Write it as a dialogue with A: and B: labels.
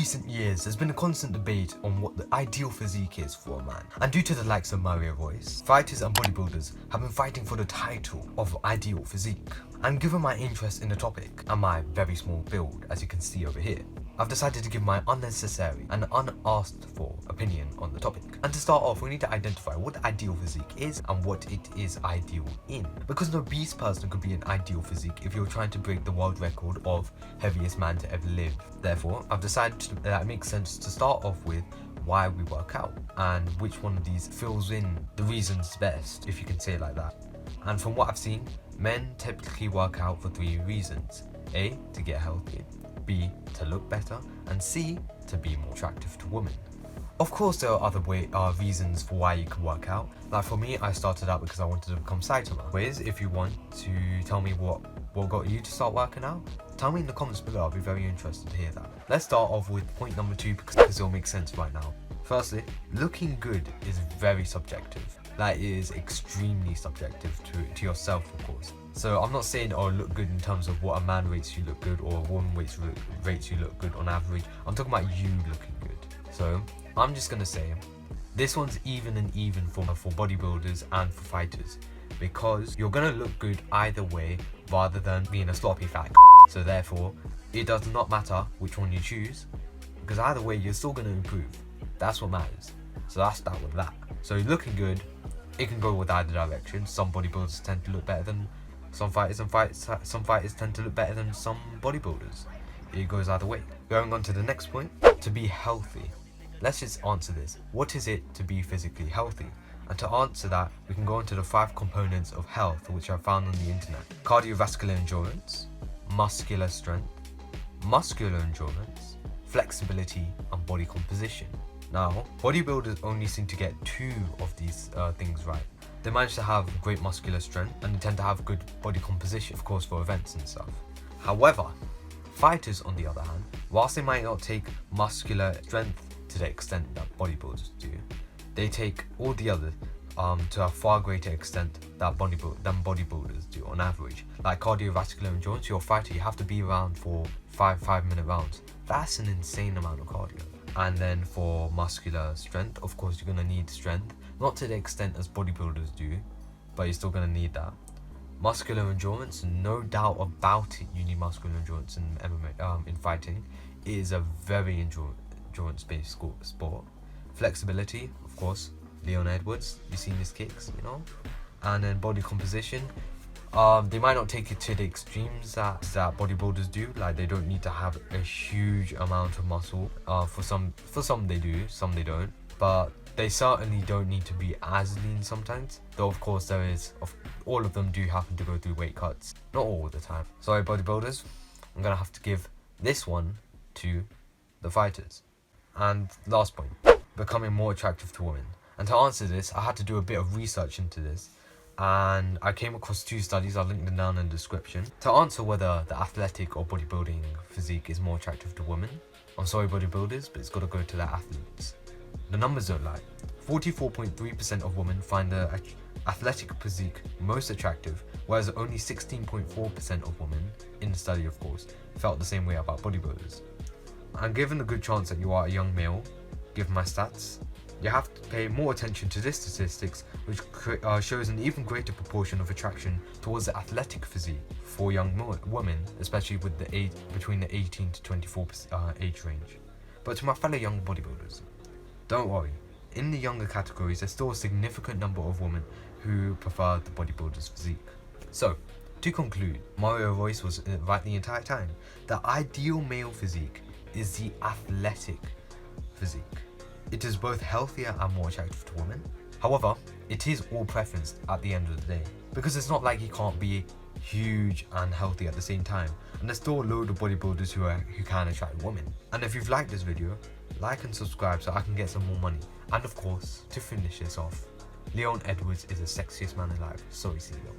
A: recent years, there's been a constant debate on what the ideal physique is for a man. And due to the likes of Mario Royce, fighters and bodybuilders have been fighting for the title of ideal physique. And given my interest in the topic and my very small build, as you can see over here, I've decided to give my unnecessary and unasked for opinion on the topic. And to start off, we need to identify what the ideal physique is and what it is ideal in. Because no obese person could be an ideal physique if you're trying to break the world record of heaviest man to ever live. Therefore, I've decided that it makes sense to start off with why we work out and which one of these fills in the reasons best, if you can say it like that. And from what I've seen, men typically work out for 3 reasons. A, to get healthy. B, to look better. And C, to be more attractive to women. Of course, there are other reasons for why you can work out. Like for me, I started out because I wanted to become Saitama. Wiz, if you want to tell me what got you to start working out, tell me in the comments below. I'll be very interested to hear that. Let's start off with point number 2 because it'll make sense right now. Firstly, looking good is very subjective. Like, it is extremely subjective to yourself, of course. So I'm not saying, oh, look good in terms of what a man rates you look good or a woman rates you look good on average. I'm talking about you looking good. So I'm just gonna say this one's even for bodybuilders and for fighters, because you're gonna look good either way rather than being a sloppy fat. So therefore, it does not matter which one you choose, because either way you're still gonna improve. That's what matters. So that's that with that. So looking good, it can go with either direction. Some bodybuilders tend to look better than some fighters, and some fighters tend to look better than some bodybuilders. It goes either way. Going on to the next point, to be healthy. Let's just answer this. What is it to be physically healthy? And to answer that, we can go into the 5 components of health which I found on the internet. Cardiovascular endurance, muscular strength, muscular endurance, flexibility, and body composition. Now, bodybuilders only seem to get 2 of these things right. They manage to have great muscular strength and they tend to have good body composition, of course, for events and stuff. However, fighters, on the other hand, whilst they might not take muscular strength to the extent that bodybuilders do, they take all the others to a far greater extent than bodybuilders do on average. Like cardiovascular endurance, you're a fighter, you have to be around for 5-minute rounds. That's an insane amount of cardio. And then for muscular strength, of course, you're going to need strength. Not to the extent as bodybuilders do, but you're still going to need that. Muscular endurance, no doubt about it, you need muscular endurance in MMA, in fighting. It is a very endurance-based sport. Flexibility, of course, Leon Edwards, you've seen his kicks, you know. And then body composition, they might not take it to the extremes that bodybuilders do. Like, they don't need to have a huge amount of muscle. For some they do, some they don't. But they certainly don't need to be as lean sometimes. Though of course all of them do happen to go through weight cuts. Not all the time. Sorry bodybuilders, I'm gonna have to give this one to the fighters. And last point, becoming more attractive to women. And to answer this, I had to do a bit of research into this. And I came across 2 studies, I'll link them down in the description. To answer whether the athletic or bodybuilding physique is more attractive to women, I'm sorry bodybuilders, but it's got to go to the athletes. The numbers don't lie. 44.3% of women find the athletic physique most attractive, whereas only 16.4% of women, in the study of course, felt the same way about bodybuilders. And given the good chance that you are a young male, given my stats, you have to pay more attention to this statistics, which shows an even greater proportion of attraction towards the athletic physique for young women, especially with the age between the 18 to 24 age range. But to my fellow young bodybuilders, don't worry, in the younger categories there's still a significant number of women who prefer the bodybuilder's physique. So, to conclude, Mario Royce was right the entire time. The ideal male physique is the athletic physique. It is both healthier and more attractive to women. However, it is all preference at the end of the day, because it's not like he can't be huge and healthy at the same time, and there's still a load of bodybuilders who can attract women. And if you've liked this video, like and subscribe so I can get some more money. And of course, to finish this off, Leon Edwards is the sexiest man alive. Sorry, CEO.